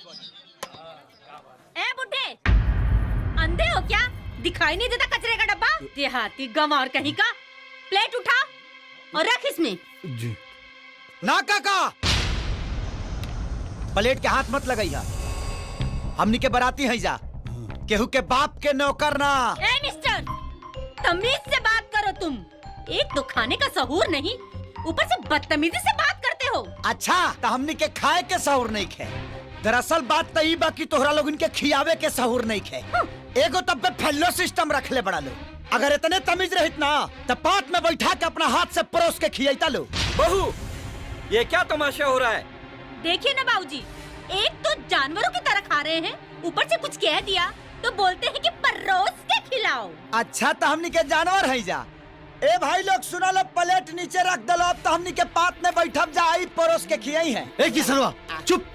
ए बुड्ढे, अंधे हो क्या? दिखाई नहीं देता कचरे का डब्बा? देहाती गंवार कहीं का। प्लेट उठा और रख इसमें। जी। ना काका, प्लेट के हाथ मत लगाइया। हमनी के बराती है जा, केहू के बाप के नौकर ना। ए मिस्टर, तमीज से बात करो तुम। एक तो खाने का सहूर नहीं, ऊपर से बदतमीजी से बात करते हो। अच्छा, तो हमनी के खाए के सहूर नहीं खे। दरअसल बात तो ई बा कि तोहरा लोग इनके खियावे के सहूर नहीं खे। एगो तब पे फैलो सिस्टम रख ले बड़ा लो। अगर इतने तमीज रहित ना तो पात में बैठा के अपना हाथ से परोस के खियाता लो। बहू, ये क्या तमाशा हो रहा है? देखिए ना बाबूजी, एक तो जानवरों की तरह खा रहे हैं, ऊपर से कुछ कह दिया तो बोलते हैं कि परोस के खिलाओ। अच्छा, तो हमनी के जानवर है जा। ए भाई लोग सुना लो, प्लेट नीचे रख दलो। अब तो हमनी के पात में बैठब जा, आई परोस के खियाई है। ए किसनवा, चुप।